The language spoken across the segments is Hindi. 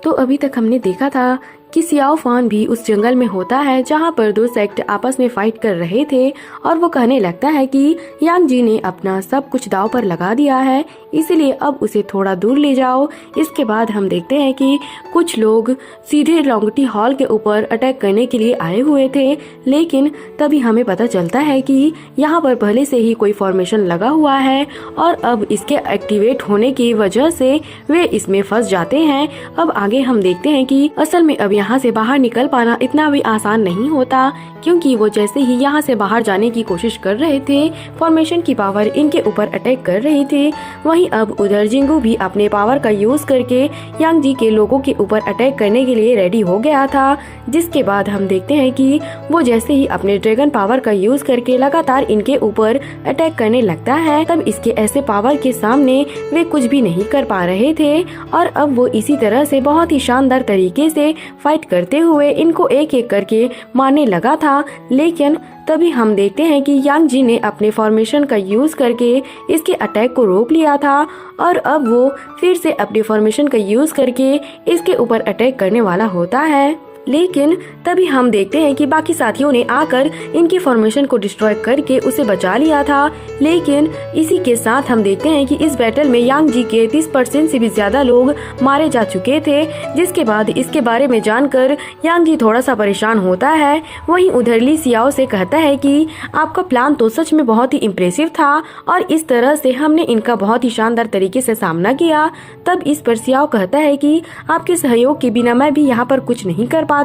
तो अभी तक हमने देखा था कि सियाओ फान भी उस जंगल में होता है जहाँ पर दो सेक्ट आपस में फाइट कर रहे थे और वो कहने लगता है कि यांग जी ने अपना सब कुछ दाव पर लगा दिया है, इसीलिए अब उसे थोड़ा दूर ले जाओ। इसके बाद हम देखते हैं कि कुछ लोग सीधे लोंगटी हॉल के ऊपर अटैक करने के लिए आए हुए थे, लेकिन तभी हमें पता चलता है कि यहाँ पर पहले से ही कोई फॉर्मेशन लगा हुआ है और अब इसके एक्टिवेट होने की वजह से वे इसमें फंस जाते हैं। अब आगे हम देखते हैं कि असल में अब यहाँ से बाहर निकल पाना इतना भी आसान नहीं होता, क्योंकि वो जैसे ही यहाँ से बाहर जाने की कोशिश कर रहे थे, फॉर्मेशन की पावर इनके ऊपर अटैक कर रही थी। वहीं अब उधर जिंगू भी अपने पावर का यूज करके यांग जी के लोगों के ऊपर अटैक करने के लिए रेडी हो गया था, जिसके बाद हम देखते हैं कि वो जैसे ही अपने ड्रैगन पावर का यूज करके लगातार इनके ऊपर अटैक करने लगता है, तब इसके ऐसे पावर के सामने वे कुछ भी नहीं कर पा रहे थे और अब वो इसी तरह से बहुत ही शानदार तरीके से फाइट करते हुए इनको एक एक करके मारने लगा था। लेकिन तभी हम देखते हैं कि यांग जी ने अपने फॉर्मेशन का यूज करके इसके अटैक को रोक लिया था और अब वो फिर से अपने फॉर्मेशन का यूज करके इसके ऊपर अटैक करने वाला होता है। लेकिन तभी हम देखते हैं कि बाकी साथियों ने आकर इनकी फॉर्मेशन को डिस्ट्रॉय करके उसे बचा लिया था। लेकिन इसी के साथ हम देखते हैं कि इस बैटल में यांग जी के 30% से भी ज्यादा लोग मारे जा चुके थे, जिसके बाद इसके बारे में जानकर यांग जी थोड़ा सा परेशान होता है। वहीं उधर ली सियाओ से कहता है कि आपका प्लान तो सच में बहुत ही इम्प्रेसिव था और इस तरह से हमने इनका बहुत ही शानदार तरीके से सामना किया। तब इस पर सियाओ कहता है कि आपके सहयोग के बिना मैं भी यहाँ पर कुछ नहीं कर पाता।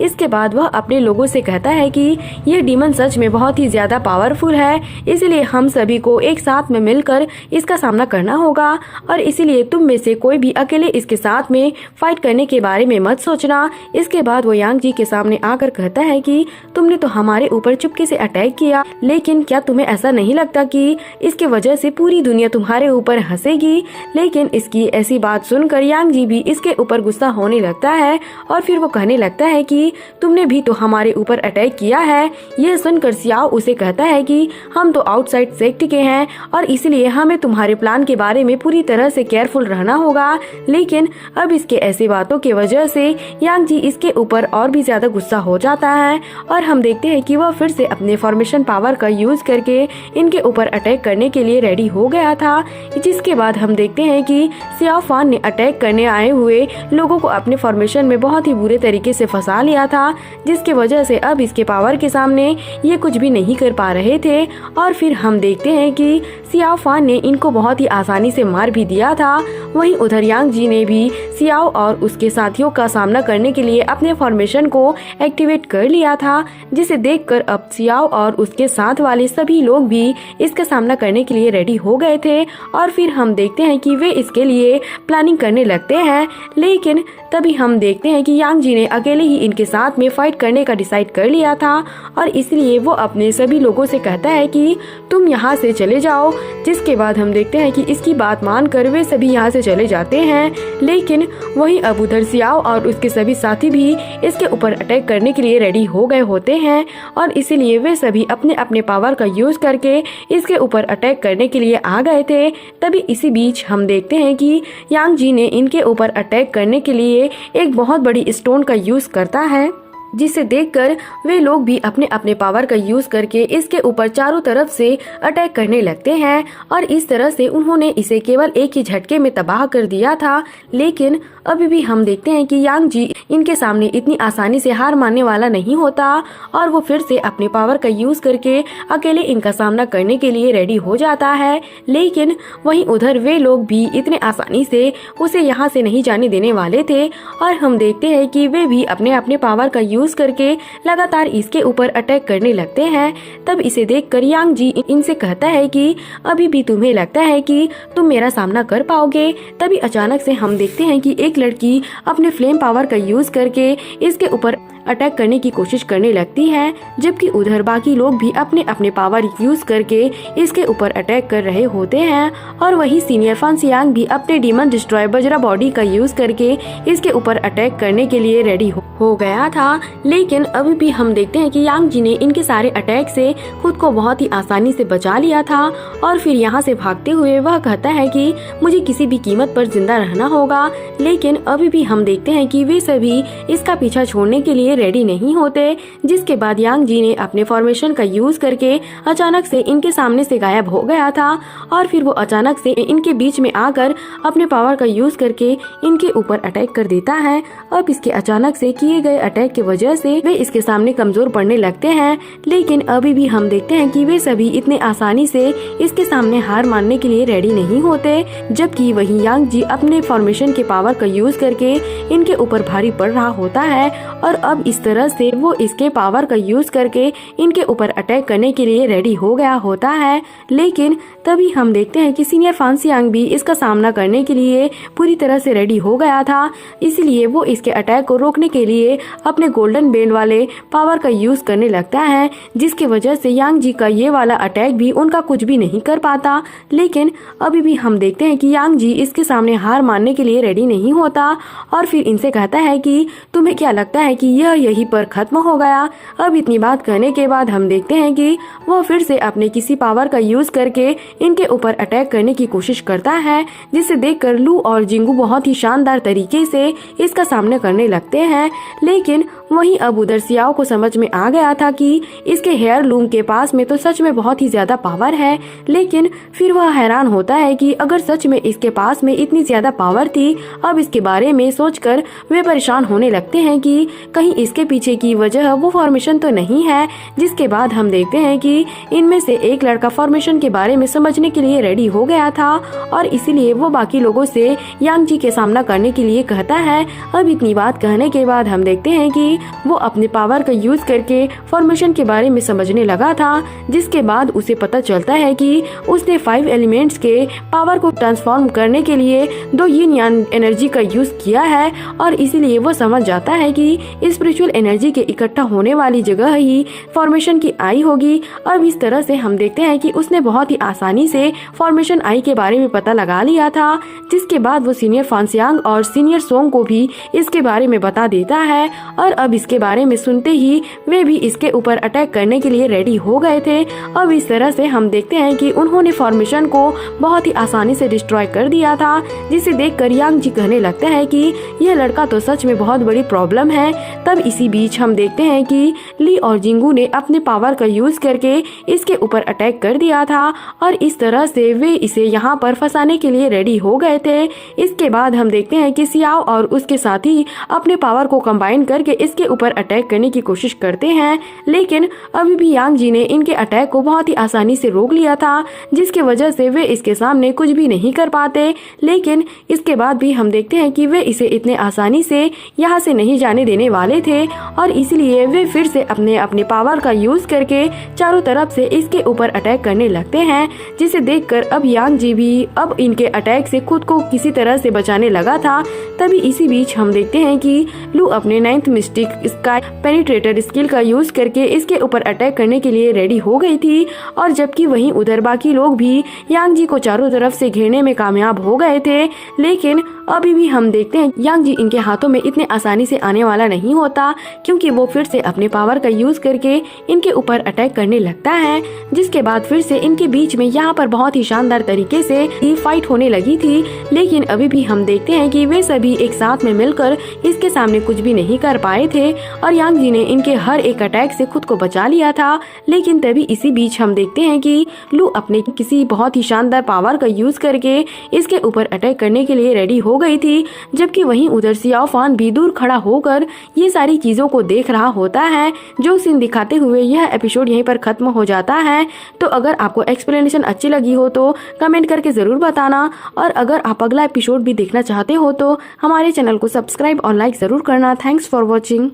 इसके बाद वह अपने लोगों से कहता है कि यह डीमन सच में बहुत ही ज्यादा पावरफुल है, इसलिए हम सभी को एक साथ में मिलकर इसका सामना करना होगा और इसीलिए तुम में से कोई भी अकेले इसके साथ में फाइट करने के बारे में मत सोचना। इसके बाद वो यांग जी के सामने आकर कहता है कि तुमने तो हमारे ऊपर चुपके से अटैक किया, लेकिन क्या तुम्हें ऐसा नहीं लगता कि इसके वजह से पूरी दुनिया तुम्हारे ऊपर हंसेगी? लेकिन इसकी ऐसी बात सुनकर यांग जी भी इसके ऊपर गुस्सा होने लगता है और फिर वो कहने लगता है कि तुमने भी तो हमारे ऊपर अटैक किया है। यह सुनकर सियाओ उसे कहता है कि हम तो आउटसाइड सेक्ट के हैं और इसलिए हमें तुम्हारे प्लान के बारे में पूरी तरह से केयरफुल रहना होगा। लेकिन अब इसके ऐसी बातों की वजह से यांग जी इसके ऊपर और भी ज्यादा गुस्सा हो जाता है और हम देखते हैं कि वह फिर से अपने फॉर्मेशन पावर का यूज करके इनके ऊपर अटैक करने के लिए रेडी हो गया था। जिसके बाद हम देखते हैं कि सियाओ फान ने अटैक करने आए हुए लोगों को अपने फॉर्मेशन में बहुत ही बुरे तरीके से फंसा लिया था, जिसकी वजह से अब इसके पावर के सामने ये कुछ भी नहीं कर पा रहे थे। और फिर हम देखते हैं कि सियाओ फान ने इनको बहुत ही आसानी से मार भी दिया था। वहीं उधर यांग जी ने भी सियाओ और उसके साथियों का सामना करने के लिए अपने फॉर्मेशन को एक्टिवेट कर लिया था, जिसे देखकर अब सियाओ और उसके साथ वाले सभी लोग भी इसका सामना करने के लिए रेडी हो गए थे। और फिर हम देखते हैं कि वे इसके लिए प्लानिंग करने लगते हैं। लेकिन तभी हम देखते हैं कि यांग जी ने अकेले ही इनके साथ में फाइट करने का डिसाइड कर लिया था और इसलिए वो अपने सभी लोगों से कहता है कि तुम यहाँ से चले जाओ। जिसके बाद हम देखते हैं कि इसकी बात मानकर वे सभी यहाँ से चले जाते हैं। लेकिन वहीं अब उधर सियाओ और उसके सभी साथी भी इसके ऊपर अटैक करने के लिए रेडी हो गए होते हैं और इसीलिए वे सभी अपने अपने पावर का यूज करके इसके ऊपर अटैक करने के लिए आ गए थे। तभी इसी बीच हम देखते हैं कि यांग जी ने इनके ऊपर अटैक करने के लिए एक बहुत बड़ी स्टोन का यूज करता है, जिसे देखकर वे लोग भी अपने अपने पावर का यूज करके इसके ऊपर चारों तरफ से अटैक करने लगते हैं और इस तरह से उन्होंने इसे केवल एक ही झटके में तबाह कर दिया था। लेकिन अभी भी हम देखते हैं कि यांग जी इनके सामने इतनी आसानी से हार मानने वाला नहीं होता और वो फिर से अपने पावर का यूज करके अकेले इनका सामना करने के लिए रेडी हो जाता है। लेकिन वहीं उधर वे लोग भी इतने आसानी से उसे यहाँ से नहीं जाने देने वाले थे और हम देखते हैं कि वे भी अपने अपने पावर का यूज करके लगातार इसके ऊपर अटैक करने लगते हैं। तब इसे देखकर यांग जी इनसे कहता है कि अभी भी तुम्हें लगता है कि तुम मेरा सामना कर पाओगे? तभी अचानक से हम देखते हैं कि एक लड़की अपने फ्लेम पावर का यूज करके इसके ऊपर अटैक करने की कोशिश करने लगती है, जबकि उधर बाकी लोग भी अपने अपने पावर यूज करके इसके ऊपर अटैक कर रहे होते हैं। और वही सीनियर फान सियांग भी अपने डीमन डिस्ट्रॉय बजरा बॉडी का यूज करके इसके ऊपर अटैक करने के लिए रेडी हो गया था। लेकिन अभी भी हम देखते हैं कि यांग जी ने इनके सारे अटैक से खुद को बहुत ही आसानी से बचा लिया था और फिर यहाँ से भागते हुए वह कहता है कि मुझे किसी भी कीमत पर जिंदा रहना होगा। लेकिन अभी भी हम देखते हैं कि वे सभी इसका पीछा छोड़ने के लिए रेडी नहीं होते, जिसके बाद यांग जी ने अपने फॉर्मेशन का यूज करके अचानक से इनके सामने से गायब हो गया था और फिर वो अचानक से इनके बीच में आकर अपने पावर का यूज करके इनके ऊपर अटैक कर देता है। अब इसके अचानक से किए गए अटैक की वजह से वे इसके सामने कमजोर पड़ने लगते हैं। लेकिन अभी भी हम देखते हैं कि वे सभी इतने आसानी से इसके सामने हार मानने के लिए रेडी नहीं होते, जबकि वही यांग जी अपने फॉर्मेशन के पावर का यूज करके इनके ऊपर भारी पड़ रहा होता है और अब इस तरह से वो इसके पावर का यूज करके इनके ऊपर अटैक करने के लिए रेडी हो गया होता है। लेकिन तभी हम देखते हैं कि सीनियर फान सियांग भी इसका सामना करने के लिए पूरी तरह से रेडी हो गया था, इसलिए वो इसके अटैक को रोकने के लिए अपने गोल्डन बैंड वाले पावर का यूज करने लगता है, जिसकी वजह से यांग जी का ये वाला अटैक भी उनका कुछ भी नहीं कर पाता। लेकिन अभी भी हम देखते हैं कि यांग जी इसके सामने हार मानने के लिए रेडी नहीं होता और फिर इनसे कहता है कि तुम्हें क्या लगता है कि यह यहीं पर खत्म हो गया। अब इतनी बात कहने के बाद हम देखते हैं कि वह फिर से अपने किसी पावर का यूज करके इनके ऊपर अटैक करने की कोशिश करता है, जिसे देखकर लू और जिंगू बहुत ही शानदार तरीके से इसका सामना करने लगते हैं। लेकिन वहीं अब उधर सियाओ को समझ में आ गया था कि इसके हेयर लूम के पास में तो सच में बहुत ही ज्यादा पावर है। लेकिन फिर वह हैरान होता है कि अगर सच में इसके पास में इतनी ज्यादा पावर थी, अब इसके बारे में सोचकर वे परेशान होने लगते हैं कि कहीं इसके पीछे की वजह वो फॉर्मेशन तो नहीं है। जिसके बाद हम देखते हैं कि इनमें से एक लड़का फॉर्मेशन के बारे में समझने के लिए रेडी हो गया था और इसीलिए वो बाकी लोगों से यांग जी के सामना करने के लिए कहता है। अब इतनी बात कहने के बाद हम देखते हैं कि वो अपने पावर का यूज करके फॉर्मेशन के बारे में समझने लगा था, जिसके बाद उसे पता चलता है कि उसने 5 एलिमेंट्स के पावर को ट्रांसफॉर्म करने के लिए 2 यिन यान एनर्जी का यूज किया है और इसीलिए वो समझ जाता है कि स्पिरिचुअल एनर्जी के इकट्ठा होने वाली जगह ही फॉर्मेशन की आई होगी। अब इस तरह से हम देखते हैं कि उसने बहुत ही आसानी से फॉर्मेशन आई के बारे में पता लगा लिया था, जिसके बाद वो सीनियर फान सियांग और सीनियर सोंग को भी इसके बारे में बता देता है और अब इसके बारे में सुनते ही वे भी इसके ऊपर अटैक करने के लिए रेडी हो गए थे। अब इस तरह से हम देखते हैं कि उन्होंने फॉर्मेशन को बहुत ही आसानी से डिस्ट्रॉय कर दिया था, जिसे देखकर यांग जी कहने लगता है कि यह लड़का तो सच में बहुत बड़ी प्रॉब्लम है। तब इसी बीच हम देखते हैं कि ली और जिंगू ने अपने पावर का यूज करके इसके ऊपर अटैक कर दिया था और इस तरह से वे इसे यहाँ पर फंसाने के लिए रेडी हो गए थे। इसके बाद हम देखते हैं कि सियाओ और उसके साथी अपने पावर को कंबाइन करके इसके ऊपर अटैक करने की कोशिश करते हैं। लेकिन अभी भी यांग जी ने इनके अटैक को बहुत ही आसानी से रोक लिया था, जिसकी वजह से वे इसके सामने कुछ भी नहीं कर पाते। लेकिन इसके बाद भी हम देखते हैं कि वे इसे इतने आसानी से यहाँ से नहीं जाने देने वाले थे और इसलिए वे फिर से अपने अपने पावर का यूज करके चारों तरफ से इसके ऊपर अटैक करने लगते हैं, जिसे देखकर अब यांग जी भी अब इनके अटैक से खुद को किसी तरह से बचाने लगा था। तभी इसी बीच हम देखते हैं कि लू अपने 9th mistake sky penetrator skill का यूज करके इसके ऊपर अटैक करने के लिए रेडी हो गई थी और जबकि वहीं उधर बाकी लोग भी यांग जी को चारों तरफ से घेरने में कामयाब हो गए थे। लेकिन अभी भी हम देखते हैं यांग जी इनके हाथों में इतने आसानी से आने वाला नहीं होता, क्योंकि वो फिर से अपने पावर का यूज करके इनके ऊपर अटैक करने लगता है, जिसके बाद फिर से इनके बीच में यहाँ पर बहुत ही शानदार तरीके से फाइट होने लगी थी। लेकिन अभी भी हम देखते हैं कि वे सभी एक साथ में मिलकर इसके सामने कुछ भी नहीं कर पाए थे और यांग जी ने इनके हर एक अटैक से खुद को बचा लिया था। लेकिन तभी इसी बीच हम देखते हैं कि लू अपने किसी बहुत ही शानदार पावर का यूज करके इसके ऊपर अटैक करने के लिए रेडी हो गई थी, जबकि वहीं उधर सियाओ फान भी दूर खड़ा होकर ये सारी चीजों को देख रहा होता है। जो सीन दिखाते हुए यह एपिसोड यहीं पर खत्म हो जाता है। तो अगर आपको एक्सप्लेनेशन अच्छी लगी हो तो कमेंट करके जरूर बताना और अगर आप अगला एपिसोड भी देखना चाहते हो तो हमारे चैनल को सब्सक्राइब और लाइक जरूर करना। Thanks for watching.